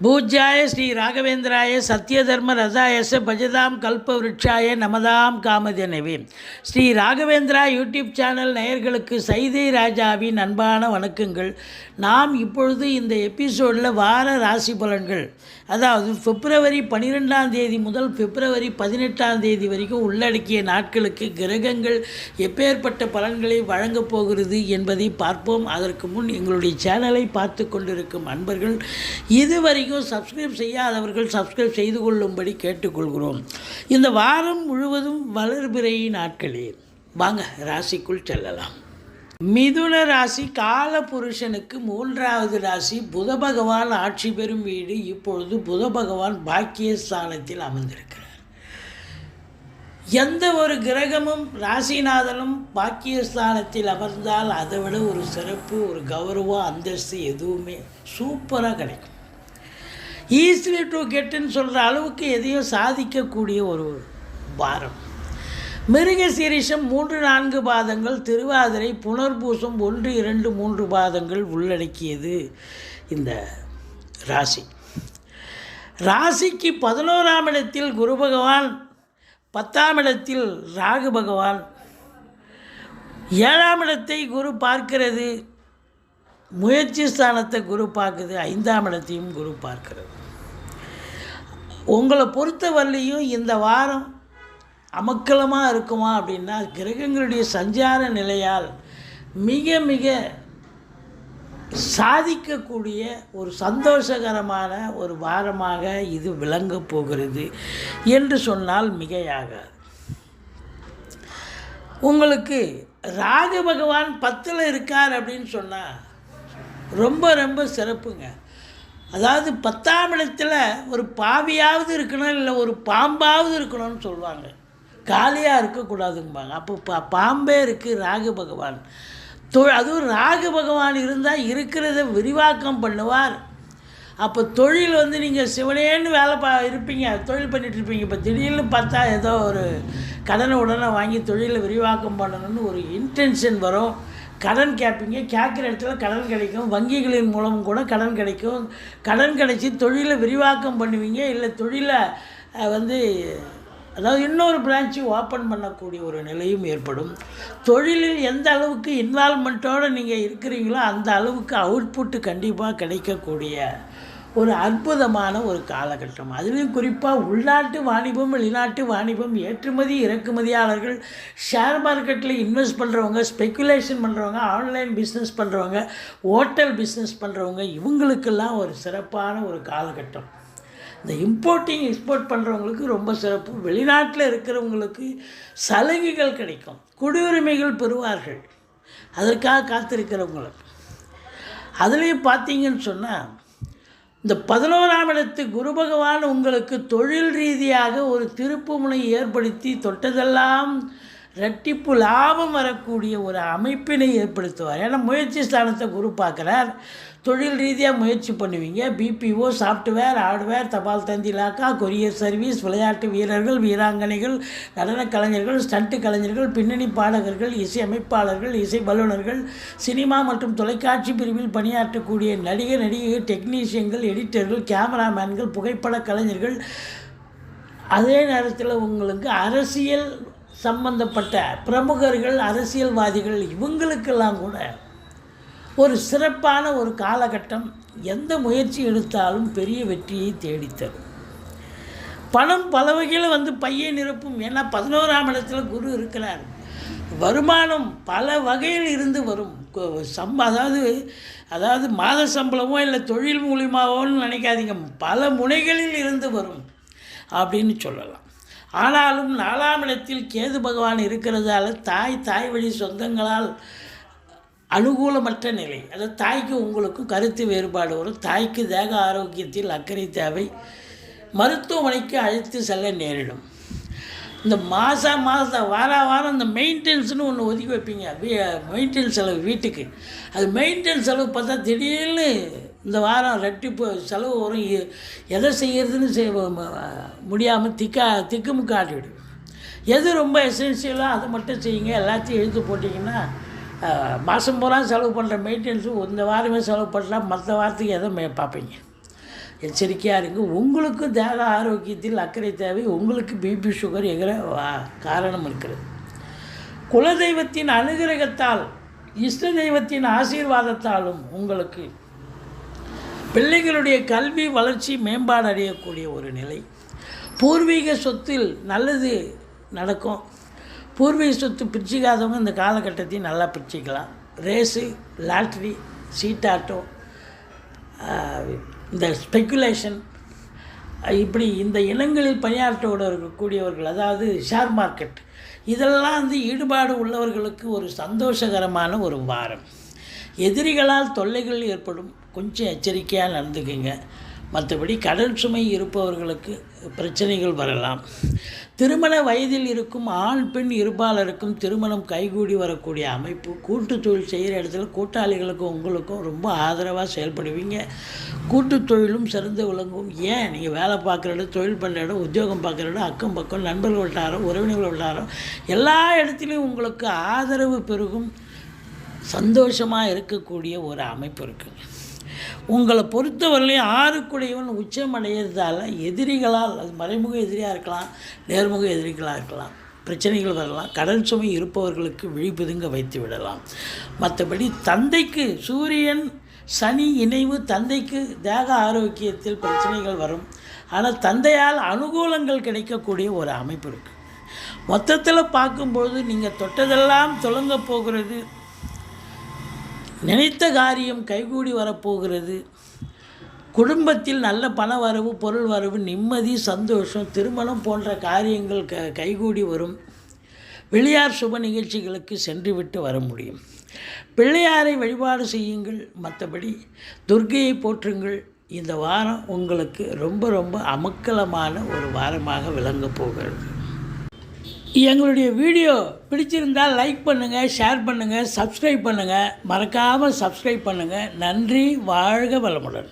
பூஜ்யாய Sri ராகவேந்திராய சத்யதர்ம ரசாயச பஜதாம் கல்பவ்ருட்சாய நமதாம் காமதேனவே. Sri Raghavendra YouTube channel நேயர்களுக்கு சைதை ராஜாவின் அன்பான வணக்கங்கள். நாம் இப்பொழுது இந்த எபிசோடில் வார ராசி பலன்கள், அதாவது பிப்ரவரி 12 முதல் பிப்ரவரி 18 வரைக்கும் உள்ளடக்கிய நாட்களுக்கு கிரகங்கள் எப்பேற்பட்ட பலன்களை வழங்கப் போகிறது என்பதை பார்ப்போம். அதற்கு முன் எங்களுடைய சேனலை பார்த்து கொண்டிருக்கும் அன்பர்கள் இதுவரைக்கும் சப்ஸ்கிரைப் செய்யாதவர்கள் சப்ஸ்கிரைப் செய்து கொள்ளும்படி கேட்டுக்கொள்கிறோம். இந்த வாரம் முழுவதும் வளர்பிறை நாட்களே. வாங்க ராசிக்குள் செல்லலாம். மிதுன ராசி கால புருஷனுக்கு 3வது ராசி. புத பகவான் ஆட்சி பெறும் வீடு. இப்பொழுது புத பகவான் பாக்கியஸ்தானத்தில் அமர்ந்திருக்கிறார். எந்த ஒரு கிரகமும் ராசிநாதனும் பாக்கியஸ்தானத்தில் அமர்ந்தால் அதை விட ஒரு சிறப்பு, ஒரு கௌரவம், அந்தஸ்து எதுவுமே சூப்பராக கிடைக்கும். ஈஸிலி டு கெட்டுன்னு சொல்கிற அளவுக்கு எதையும் சாதிக்கக்கூடிய ஒரு வாரம். மிருக சீரிஷம் 3-4 பாதங்கள், திருவாதிரை, புனர்பூசம் 1-2-3 பாதங்கள் உள்ளடக்கியது இந்த ராசி. ராசிக்கு 11ஆம் இடத்தில் குரு பகவான், 10ஆம் இடத்தில் ராகு பகவான், 7ஆம் இடத்தை குரு பார்க்கிறது, முயற்சி ஸ்தானத்தை குரு பார்க்குது, 5ஆம் இடத்தையும் குரு பார்க்கிறது. உங்களை பொறுத்த வரலையும் இந்த வாரம் அமக்கலமாக இருக்குமா அப்படின்னா, கிரகங்களுடைய சஞ்சார நிலையால் மிக மிக சாதிக்கக்கூடிய ஒரு சந்தோஷகரமான ஒரு வாரமாக இது விளங்கப் போகிறது என்று சொன்னால் மிகையாகாது. உங்களுக்கு ராகு பகவான் 10ல் இருக்கார் அப்படின்னு சொன்னால் ரொம்ப ரொம்ப சிறப்புங்க. அதாவது 10ஆம் இடத்துல ஒரு பாவியாவது இருக்கணும், இல்லை ஒரு பாம்பாவது இருக்கணும்னு சொல்லுவாங்க. காலியாக இருக்கக்கூடாதும்பாங்க. அப்போ பாம்பே இருக்குது ராகு பகவான். அதுவும் ராகு பகவான் இருந்தால் இருக்கிறத விரிவாக்கம் பண்ணுவார். அப்போ தொழில் நீங்கள் சிவனேன்னு வேலை இருப்பீங்க, தொழில் பண்ணிகிட்ருப்பீங்க. இப்போ திடீர்னு பார்த்தா ஏதோ ஒரு கடனை உடனே வாங்கி தொழிலை விரிவாக்கம் பண்ணணும்னு ஒரு இன்டென்ஷன் வரும். கடன் கேட்பீங்க, கேட்குற இடத்துல கடன் கிடைக்கும். வங்கிகளின் மூலமும் கூட கடன் கிடைக்கும். கடன் கிடைச்சி தொழிலை விரிவாக்கம் பண்ணுவீங்க. இல்லை தொழிலை அதாவது இன்னொரு பிரான்ச்சு ஓப்பன் பண்ணக்கூடிய ஒரு நிலையும் ஏற்படும். தொழிலில் எந்த அளவுக்கு இன்வால்மெண்ட்டோடு நீங்கள் இருக்கிறீங்களோ அந்த அளவுக்கு அவுட்புட்டு கண்டிப்பாக கிடைக்கக்கூடிய ஒரு அற்புதமான ஒரு காலகட்டம். அதுலேயும் குறிப்பாக உள்நாட்டு வாணிபம், வெளிநாட்டு வாணிபம், ஏற்றுமதி இறக்குமதியாளர்கள், ஷேர் மார்க்கெட்டில் இன்வெஸ்ட் பண்ணுறவங்க, ஸ்பெக்குலேஷன் பண்ணுறவங்க, ஆன்லைன் பிஸ்னஸ் பண்ணுறவங்க, ஹோட்டல் பிஸ்னஸ் பண்ணுறவங்க, இவங்களுக்கெல்லாம் ஒரு சிறப்பான ஒரு காலகட்டம். இந்த இம்போர்ட்டிங் எக்ஸ்போர்ட் பண்ணுறவங்களுக்கு ரொம்ப சிறப்பு. வெளிநாட்டில் இருக்கிறவங்களுக்கு சலுகைகள் கிடைக்கும், குடியுரிமைகள் பெறுவார்கள். அதற்காக காத்திருக்கிறவங்களுக்கு அதுலேயும் பார்த்தீங்கன்னு சொன்னால், இந்த 11ஆம் இடத்து குரு பகவான் உங்களுக்கு தொழில் ரீதியாக ஒரு திருப்பு முனை ஏற்படுத்தி தொட்டதெல்லாம் இரட்டிப்பு லாபம் வரக்கூடிய ஒரு அமைப்பினை ஏற்படுத்துவார். ஏன்னா முயற்சி ஸ்தானத்தை குரு பார்க்குறார். தொழில் ரீதியாக முயற்சி பண்ணுவீங்க. பிபிஓ, சாஃப்ட்வேர், ஹார்ட்வேர், தபால் தந்தி இலாக்கா, கொரியர் சர்வீஸ், விளையாட்டு வீரர்கள், வீராங்கனைகள், நடன கலைஞர்கள், ஸ்டண்ட்டு கலைஞர்கள், பின்னணி பாடகர்கள், இசை அமைப்பாளர்கள், இசை வல்லுநர்கள், சினிமா மற்றும் தொலைக்காட்சி பிரிவில் பணியாற்றக்கூடிய நடிகர், நடிகைகள், டெக்னீஷியன்கள், எடிட்டர்கள், கேமராமேன்கள், புகைப்பட கலைஞர்கள், அதே நேரத்தில் உங்களுக்கு அரசியல் சம்பந்தப்பட்ட பிரமுகர்கள், அரசியல்வாதிகள், இவங்களுக்கெல்லாம் கூட ஒரு சிறப்பான ஒரு காலகட்டம். எந்த முயற்சி எடுத்தாலும் பெரிய வெற்றியை தேடித்தரும். பணம் பல வகையில் பையை நிரப்பும். ஏன்னா 11ஆம் இடத்துல குரு இருக்கிறார். வருமானம் பல வகையில் இருந்து வரும். அதாவது மாத சம்பளமோ இல்லை தொழில் மூலியமாவோன்னு நினைக்காதீங்க, பல முனைகளில் இருந்து வரும் அப்படின்னு சொல்லலாம். ஆனாலும் 4ஆம் இடத்தில் கேது பகவான் இருக்கிறதால தாய் வழி சொந்தங்களால் அனுகூலமற்ற நிலை. அதாவது தாய்க்கு உங்களுக்கும் கருத்து வேறுபாடு வரும். தாய்க்கு தேக ஆரோக்கியத்தில் அக்கறை தேவை. மருத்துவமனைக்கு அழைத்து செல்ல நேரிடும். இந்த மாதம் வாரம் இந்த மெயின்டெனன்ஸ்னு ஒன்று ஒதுக்கி வைப்பீங்க, மெயின்டெனன்ஸ் செலவு வீட்டுக்கு. அது மெயின்டெனன்ஸ் செலவு பார்த்தா திடீர்னு இந்த வாரம் ரெட்டிப்பு செலவு வரும். எதை செய்கிறதுன்னு முடியாமல் திக்குமுக்கு ஆட்டிவிடும். எது ரொம்ப எசென்சியலோ அதை மட்டும் செய்யுங்க. எல்லாத்தையும் எழுத்து போட்டிங்கன்னா மாதம் பூரா செலவு பண்ணுற மெயின்டெனன்ஸும் இந்த வாரமே செலவு பண்ணலாம். மற்ற வாரத்துக்கு எதை பார்ப்பீங்க. எச்சரிக்கையாக இருங்க. உங்களுக்கு தேக ஆரோக்கியத்தில் அக்கறை தேவை. உங்களுக்கு பிபி சுகர் எகிற காரணம் இருக்கிறது. குலதெய்வத்தின் அனுகிரகத்தால் இஷ்ட தெய்வத்தின் ஆசீர்வாதத்தாலும் உங்களுக்கு பிள்ளைகளுடைய கல்வி வளர்ச்சி மேம்பாடு அடையக்கூடிய ஒரு நிலை. பூர்வீக சொத்தில் நல்லது நடக்கும். பூர்வீக சொத்து பிரிச்சிக்காதவங்க இந்த காலகட்டத்தையும் நல்லா பிரிச்சிக்கலாம். ரேஸு, லாட்ரி, சீட்டாட்டோ, இந்த ஸ்பெக்குலேஷன், இப்படி இந்த இனங்களில் பணியாற்றோடு இருக்கக்கூடியவர்கள், அதாவது ஷேர் மார்க்கெட், இதெல்லாம் ஈடுபாடு உள்ளவர்களுக்கு ஒரு சந்தோஷகரமான ஒரு வாரம். எதிரிகளால் தொல்லைகள் ஏற்படும், கொஞ்சம் எச்சரிக்கையாக நடந்துக்குங்க. மற்றபடி கடன் சுமை இருப்பவர்களுக்கு பிரச்சனைகள் வரலாம். திருமண வயதில் இருக்கும் ஆண் பெண் இருபாலருக்கும் திருமணம் கைகூடி வரக்கூடிய அமைப்பு. கூட்டு தொழில் செய்கிற இடத்துல கூட்டாளிகளுக்கும் உங்களுக்கும் ரொம்ப ஆதரவாக செயல்படுவீங்க. கூட்டு தொழிலும் சிறந்து விளங்கும். ஏன் நீங்கள் வேலை பார்க்குற இடம், தொழில் பண்ணுற இடம், உத்தியோகம் பார்க்குற இடம், அக்கம் பக்கம், நண்பர்கள் வட்டாரம், உறவினர்கள் வட்டாரம், எல்லா இடத்துலையும் உங்களுக்கு ஆதரவு பெருகும். சந்தோஷமாக இருக்கக்கூடிய ஒரு அமைப்பு இருக்குது. உங்களை பொறுத்தவரையிலையும் 6 உச்சம் அடையிறதால எதிரிகளால், அது மறைமுக எதிரியாக இருக்கலாம், நேர்முக எதிரிகளாக இருக்கலாம், பிரச்சனைகள் வரலாம். கடன் சுமை இருப்பவர்களுக்கு விழிப்புதுங்க வைத்து விடலாம். மற்றபடி தந்தைக்கு சூரியன் சனி இணைவு, தந்தைக்கு தேக ஆரோக்கியத்தில் பிரச்சனைகள் வரும். ஆனால் தந்தையால் அனுகூலங்கள் கிடைக்கக்கூடிய ஒரு அமைப்பு இருக்குது. மொத்தத்தில் பார்க்கும்போது நீங்கள் தொட்டதெல்லாம் தொடங்க போகிறது. நினைத்த காரியம் கைகூடி வரப்போகிறது. குடும்பத்தில் நல்ல பண வரவு, பொருள் வரவு, நிம்மதி, சந்தோஷம், திருமணம் போன்ற காரியங்கள் கைகூடி வரும். வெளியார் சுப நிகழ்ச்சிகளுக்கு சென்றுவிட்டு வர முடியும். பிள்ளையாரை வழிபாடு செய்யுங்கள். மற்றபடி துர்க்கையை போற்றுங்கள். இந்த வாரம் உங்களுக்கு ரொம்ப ரொம்ப அமக்கலமான ஒரு வாரமாக விளங்கப் போகிறது. எங்களுடைய வீடியோ பிடிச்சிருந்தால் லைக் பண்ணுங்கள், ஷேர் பண்ணுங்கள், சப்ஸ்கிரைப் பண்ணுங்கள். மறக்காமல் சப்ஸ்கிரைப் பண்ணுங்கள். நன்றி. வாழ்க வளமுடன்.